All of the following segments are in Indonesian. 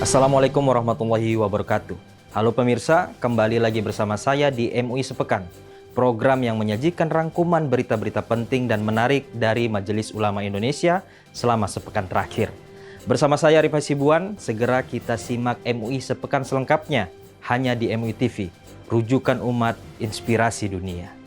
Assalamualaikum warahmatullahi wabarakatuh. Halo pemirsa, kembali lagi bersama saya di MUI Sepekan, program yang menyajikan rangkuman berita-berita penting dan menarik dari Majelis Ulama Indonesia selama sepekan terakhir. Bersama saya Arif Hasibuan, segera kita simak MUI Sepekan selengkapnya hanya di MUI TV, rujukan umat inspirasi dunia.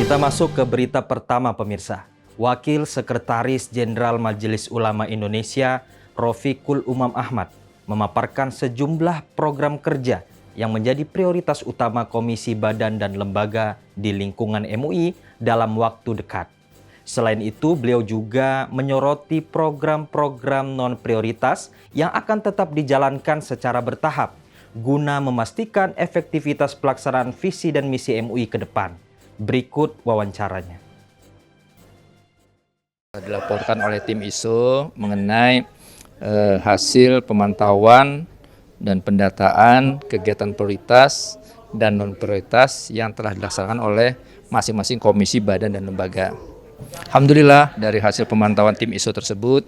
Kita masuk ke berita pertama pemirsa. Wakil Sekretaris Jenderal Majelis Ulama Indonesia, Rofiqul Umam Ahmad, memaparkan sejumlah program kerja yang menjadi prioritas utama komisi badan dan lembaga di lingkungan MUI dalam waktu dekat. Selain itu, beliau juga menyoroti program-program non-prioritas yang akan tetap dijalankan secara bertahap guna memastikan efektivitas pelaksanaan visi dan misi MUI ke depan. Berikut wawancaranya. Dilaporkan oleh tim ISO mengenai hasil pemantauan dan pendataan kegiatan prioritas dan non-prioritas yang telah dilaksanakan oleh masing-masing komisi badan dan lembaga. Alhamdulillah dari hasil pemantauan tim ISO tersebut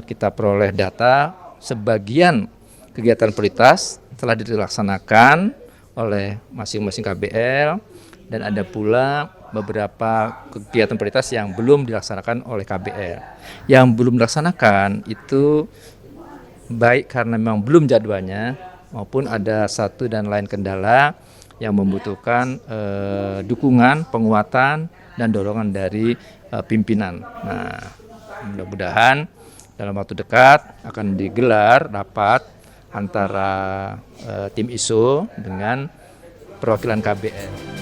kita peroleh data sebagian kegiatan prioritas telah dilaksanakan oleh masing-masing KBL, dan ada pula beberapa kegiatan prioritas yang belum dilaksanakan oleh KBL. Yang belum dilaksanakan itu baik karena memang belum jadwalnya maupun ada satu dan lain kendala yang membutuhkan dukungan, penguatan, dan dorongan dari pimpinan. Nah, mudah-mudahan dalam waktu dekat akan digelar rapat antara tim ISO dengan perwakilan KBL.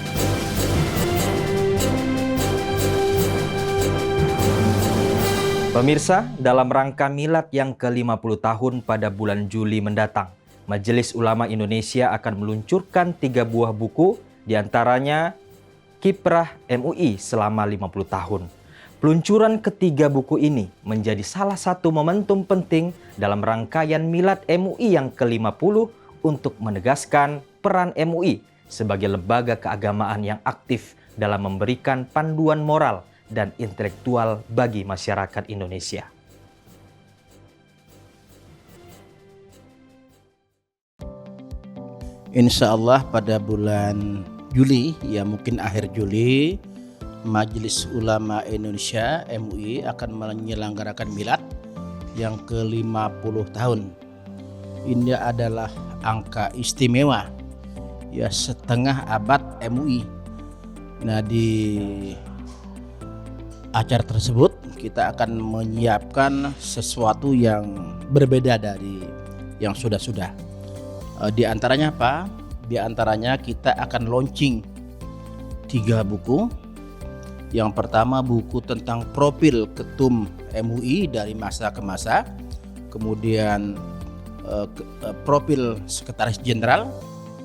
Pemirsa, dalam rangka milad yang ke-50 tahun pada bulan Juli mendatang, Majelis Ulama Indonesia akan meluncurkan 3 buah buku, diantaranya Kiprah MUI selama 50 tahun. Peluncuran ketiga buku ini menjadi salah satu momentum penting dalam rangkaian milad MUI yang ke-50 untuk menegaskan peran MUI sebagai lembaga keagamaan yang aktif dalam memberikan panduan moral dan intelektual bagi masyarakat Indonesia. Insya Allah pada bulan Juli, ya mungkin akhir Juli, Majelis Ulama Indonesia MUI akan menyelenggarakan milad yang ke-50 tahun. Ini adalah angka istimewa, ya setengah abad MUI. Nah, di acara tersebut kita akan menyiapkan sesuatu yang berbeda dari yang sudah-sudah. Di antaranya apa? Di antaranya kita akan launching 3 buku. Yang pertama buku tentang profil ketum MUI dari masa ke masa. Kemudian profil sekretaris jenderal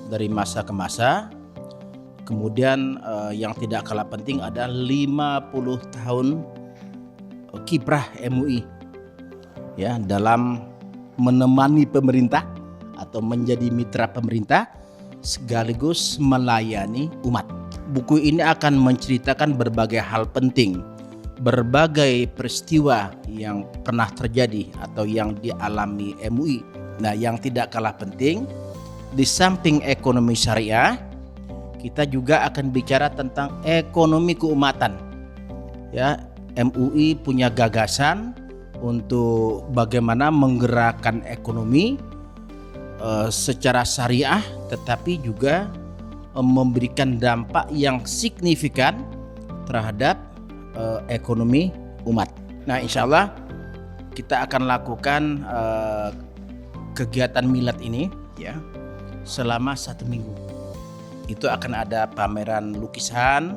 dari masa ke masa. Kemudian yang tidak kalah penting ada 50 tahun kiprah MUI, ya, dalam menemani pemerintah atau menjadi mitra pemerintah sekaligus melayani umat. Buku ini akan menceritakan berbagai hal penting, berbagai peristiwa yang pernah terjadi atau yang dialami MUI. Nah, yang tidak kalah penting, di samping ekonomi syariah, kita juga akan bicara tentang ekonomi keumatan. Ya, MUI punya gagasan untuk bagaimana menggerakkan ekonomi secara syariah, tetapi juga memberikan dampak yang signifikan terhadap ekonomi umat. Nah, insya Allah kita akan lakukan kegiatan milad ini, ya, selama 1 minggu. Itu akan ada pameran lukisan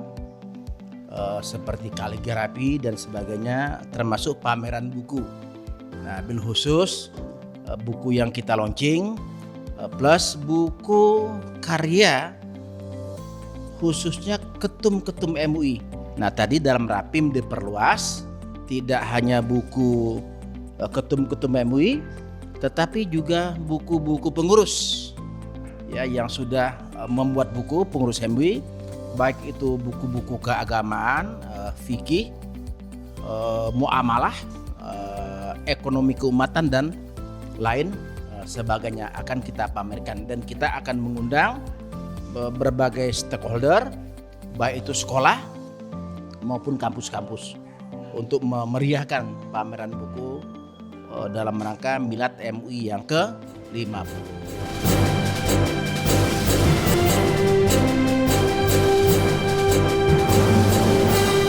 seperti kaligrafi dan sebagainya, termasuk pameran buku. Nah, bil khusus buku yang kita launching plus buku karya khususnya ketum-ketum MUI. Nah, tadi dalam Rapim diperluas, tidak hanya buku ketum-ketum MUI, tetapi juga buku-buku pengurus ya yang sudah membuat buku pengurus MUI, baik itu buku-buku keagamaan, fikih, muamalah, ekonomi keumatan dan lain sebagainya akan kita pamerkan, dan kita akan mengundang berbagai stakeholder baik itu sekolah maupun kampus-kampus untuk memeriahkan pameran buku dalam rangka Milad MUI yang ke-50.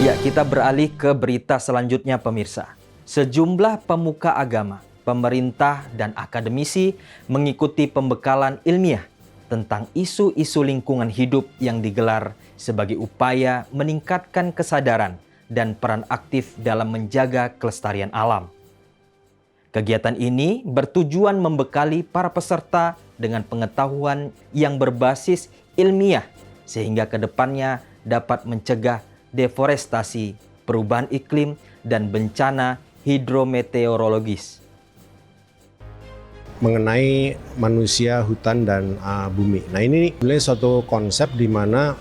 Ya, kita beralih ke berita selanjutnya pemirsa. Sejumlah pemuka agama, pemerintah, dan akademisi mengikuti pembekalan ilmiah tentang isu-isu lingkungan hidup yang digelar sebagai upaya meningkatkan kesadaran dan peran aktif dalam menjaga kelestarian alam. Kegiatan ini bertujuan membekali para peserta dengan pengetahuan yang berbasis ilmiah sehingga kedepannya dapat mencegah deforestasi, perubahan iklim, dan bencana hidrometeorologis. Mengenai manusia, hutan, dan bumi. Nah, ini mulai suatu konsep di mana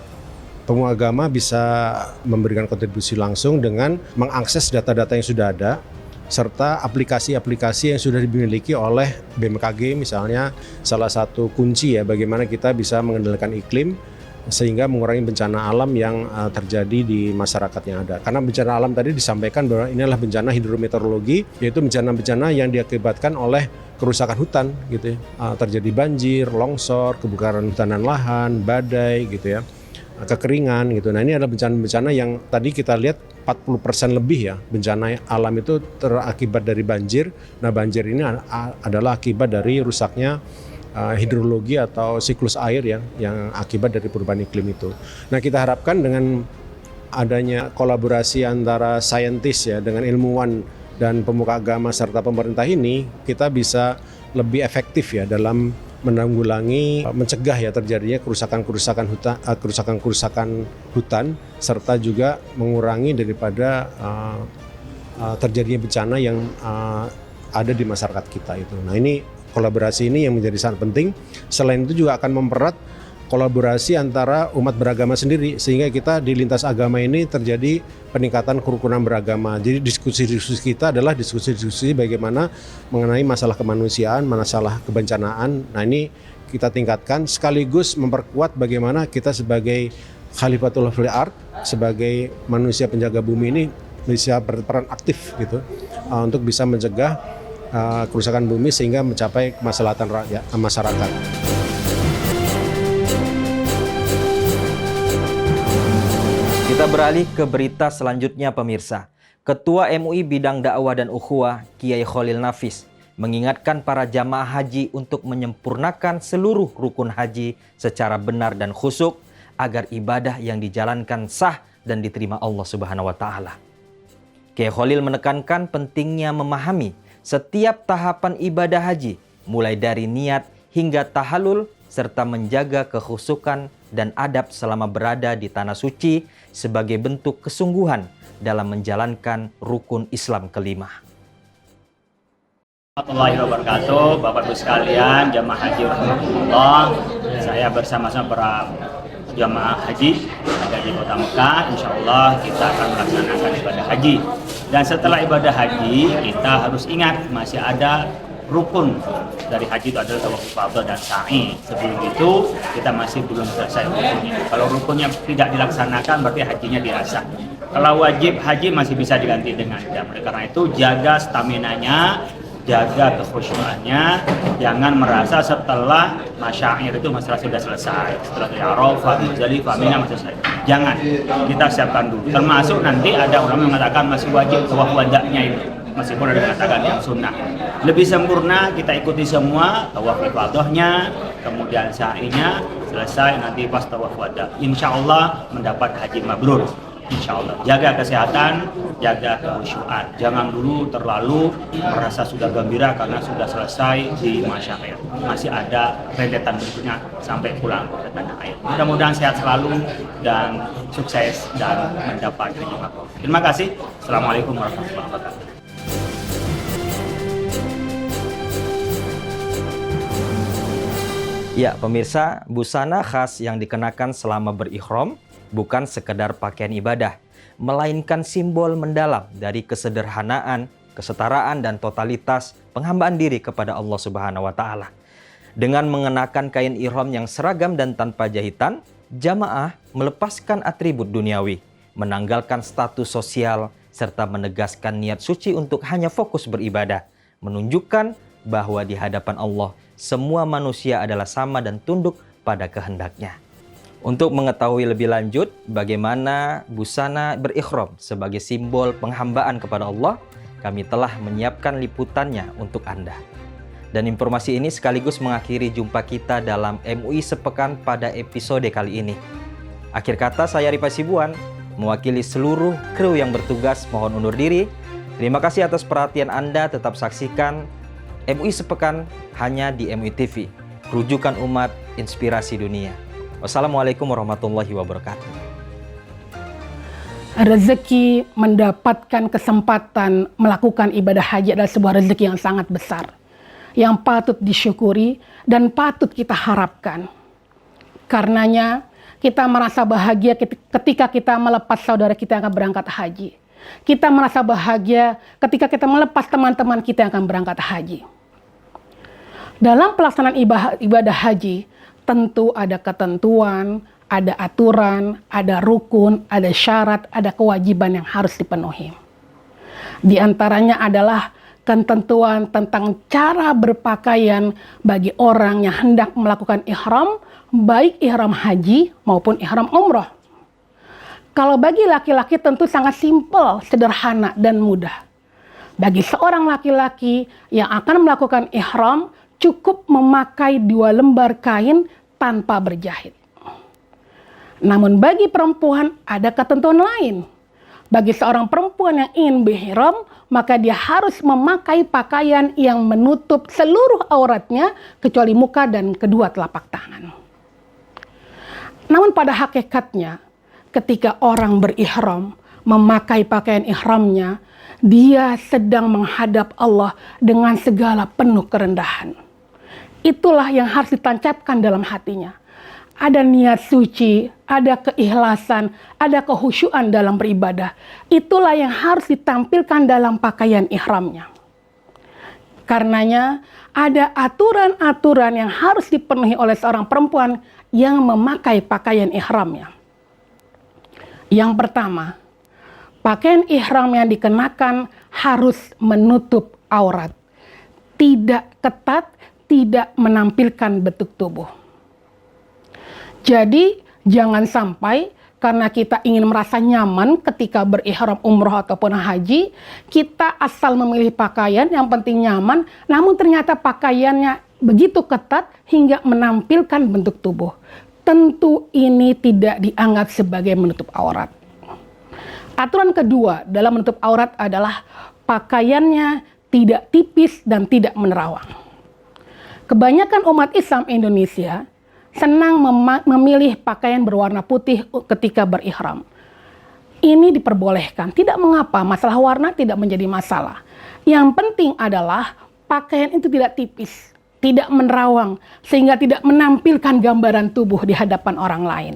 pemuka agama bisa memberikan kontribusi langsung dengan mengakses data-data yang sudah ada, serta aplikasi-aplikasi yang sudah dimiliki oleh BMKG misalnya. Salah satu kunci ya bagaimana kita bisa mengendalikan iklim sehingga mengurangi bencana alam yang terjadi di masyarakat yang ada. Karena bencana alam tadi disampaikan bahwa ini adalah bencana hidrometeorologi, yaitu bencana-bencana yang diakibatkan oleh kerusakan hutan gitu ya. Terjadi banjir, longsor, kebakaran hutan dan lahan, badai gitu ya, kekeringan gitu. Nah, ini adalah bencana-bencana yang tadi kita lihat 40% lebih ya bencana alam itu terakibat dari banjir. Nah, banjir ini adalah akibat dari rusaknya hidrologi atau siklus air yang akibat dari perubahan iklim itu. Nah, kita harapkan dengan adanya kolaborasi antara saintis ya dengan ilmuwan dan pemuka agama serta pemerintah ini, kita bisa lebih efektif ya dalam menanggulangi, mencegah ya terjadinya kerusakan hutan serta juga mengurangi daripada terjadinya bencana yang ada di masyarakat kita itu. Nah, ini kolaborasi ini yang menjadi sangat penting. Selain itu juga akan mempererat kolaborasi antara umat beragama sendiri, sehingga kita di lintas agama ini terjadi peningkatan kerukunan beragama. Jadi diskusi-diskusi kita adalah diskusi-diskusi bagaimana mengenai masalah kemanusiaan, masalah kebencanaan. Nah, ini kita tingkatkan sekaligus memperkuat bagaimana kita sebagai Khalifatul fil Ard, sebagai manusia penjaga bumi ini bisa berperan aktif gitu untuk bisa mencegah kerusakan bumi sehingga mencapai kemaslahatan rakyat, masyarakat. Kita beralih ke berita selanjutnya pemirsa. Ketua MUI Bidang Dakwah dan Ukhuwah Kiai Khalil Nafis mengingatkan para jamaah haji untuk menyempurnakan seluruh rukun haji secara benar dan khusyuk agar ibadah yang dijalankan sah dan diterima Allah Subhanahu wa taala. Kiai Khalil menekankan pentingnya memahami setiap tahapan ibadah haji, mulai dari niat hingga tahalul, serta menjaga kekhusyukan dan adab selama berada di tanah suci sebagai bentuk kesungguhan dalam menjalankan rukun Islam kelima. Warahmatullahi wabarakatuh, Bapak Ibu sekalian, jamaah haji rahmatullah. Saya bersama-sama para jamaah haji ada di Kota Mekah. Insya Allah kita akan melaksanakan ibadah haji. Dan setelah ibadah haji, kita harus ingat masih ada rukun dari haji, itu adalah tawaf ifadah dan sa'i. Sebelum itu kita masih belum selesai rukunnya. Kalau rukunnya tidak dilaksanakan berarti hajinya dirasa. Kalau wajib haji masih bisa diganti dengan jam. Karena itu jaga staminanya, jaga kekhusyuannya, jangan merasa setelah masyair itu masalah sudah selesai, setelah dari Arafah, Muzdalifah, Mina masih selesai. Jangan, kita siapkan dulu. Termasuk nanti ada ulama yang mengatakan masih wajib tawaf wada'nya itu, meskipun ada yang mengatakan yang sunnah. Lebih sempurna kita ikuti semua, tawaf ifadahnya, kemudian sa'inya, selesai nanti pas tawaf wada'. Insya Allah mendapat haji mabrur. Insya Allah, jaga kesehatan, jaga kekhusyuan. Jangan dulu terlalu merasa sudah gembira karena sudah selesai di masyair. Masih ada rentetan berikutnya sampai pulang ke tanah air. Mudah-mudahan sehat selalu dan sukses dan mendapat haji mabrur. Terima kasih. Assalamualaikum warahmatullahi wabarakatuh. Ya, pemirsa, busana khas yang dikenakan selama berihram bukan sekedar pakaian ibadah, melainkan simbol mendalam dari kesederhanaan, kesetaraan, dan totalitas penghambaan diri kepada Allah Subhanahu wa Ta'ala. Dengan mengenakan kain ihram yang seragam dan tanpa jahitan, jamaah melepaskan atribut duniawi, menanggalkan status sosial, serta menegaskan niat suci untuk hanya fokus beribadah, menunjukkan bahwa di hadapan Allah semua manusia adalah sama dan tunduk pada kehendaknya. Untuk mengetahui lebih lanjut bagaimana busana berihram sebagai simbol penghambaan kepada Allah, kami telah menyiapkan liputannya untuk Anda. Dan informasi ini sekaligus mengakhiri jumpa kita dalam MUI Sepekan pada episode kali ini. Akhir kata, saya Rifa Sibuan, mewakili seluruh kru yang bertugas, mohon undur diri. Terima kasih atas perhatian Anda. Tetap saksikan MUI Sepekan hanya di MUI TV, rujukan umat, inspirasi dunia. Wassalamualaikum warahmatullahi wabarakatuh. Rezeki mendapatkan kesempatan melakukan ibadah haji adalah sebuah rezeki yang sangat besar, yang patut disyukuri dan patut kita harapkan. Karenanya kita merasa bahagia ketika kita melepas saudara kita yang akan berangkat haji. Kita merasa bahagia ketika kita melepas teman-teman kita yang akan berangkat haji. Dalam pelaksanaan ibadah haji, tentu ada ketentuan, ada aturan, ada rukun, ada syarat, ada kewajiban yang harus dipenuhi. Di antaranya adalah ketentuan tentang cara berpakaian bagi orang yang hendak melakukan ihram, baik ihram haji maupun ihram umroh. Kalau bagi laki-laki tentu sangat simpel, sederhana, dan mudah. Bagi seorang laki-laki yang akan melakukan ihram, cukup memakai 2 lembar kain tanpa berjahit. Namun bagi perempuan ada ketentuan lain. Bagi seorang perempuan yang ingin berihram, maka dia harus memakai pakaian yang menutup seluruh auratnya kecuali muka dan kedua telapak tangan. Namun pada hakikatnya, ketika orang berihram, memakai pakaian ihramnya, dia sedang menghadap Allah dengan segala penuh kerendahan. Itulah yang harus ditancapkan dalam hatinya. Ada niat suci, ada keikhlasan, ada kehusyuan dalam beribadah. Itulah yang harus ditampilkan dalam pakaian ihramnya. Karenanya ada aturan-aturan yang harus dipenuhi oleh seorang perempuan yang memakai pakaian ihramnya. Yang pertama, pakaian ihram yang dikenakan harus menutup aurat. Tidak ketat, tidak menampilkan bentuk tubuh. Jadi jangan sampai karena kita ingin merasa nyaman ketika berihram umroh ataupun haji, kita asal memilih pakaian yang penting nyaman, namun ternyata pakaiannya begitu ketat hingga menampilkan bentuk tubuh. Tentu ini tidak dianggap sebagai menutup aurat. Aturan kedua dalam menutup aurat adalah pakaiannya tidak tipis dan tidak menerawang. Kebanyakan umat Islam Indonesia senang memilih pakaian berwarna putih ketika berihram. Ini diperbolehkan, tidak mengapa, masalah warna tidak menjadi masalah. Yang penting adalah pakaian itu tidak tipis, tidak menerawang, sehingga tidak menampilkan gambaran tubuh di hadapan orang lain.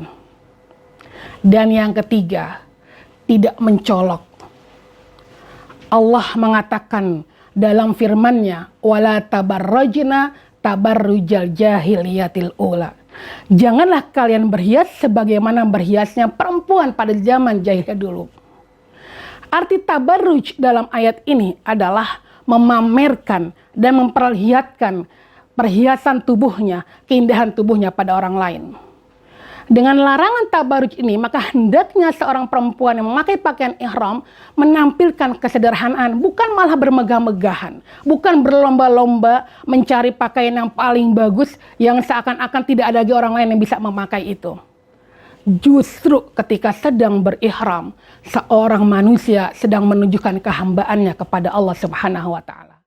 Dan yang ketiga, tidak mencolok. Allah mengatakan dalam firman-Nya, wala tabarrajna tabarrujal jahiliyatil ula. Janganlah kalian berhias sebagaimana berhiasnya perempuan pada zaman jahiliyah dulu. Arti tabarruj dalam ayat ini adalah memamerkan dan memperlihatkan perhiasan tubuhnya, keindahan tubuhnya pada orang lain. Dengan larangan tabarruj ini, maka hendaknya seorang perempuan yang memakai pakaian ihram menampilkan kesederhanaan, bukan malah bermegah-megahan, bukan berlomba-lomba mencari pakaian yang paling bagus yang seakan-akan tidak ada lagi orang lain yang bisa memakai itu. Justru ketika sedang berihram, seorang manusia sedang menunjukkan kehambaannya kepada Allah Subhanahu wa Ta'ala.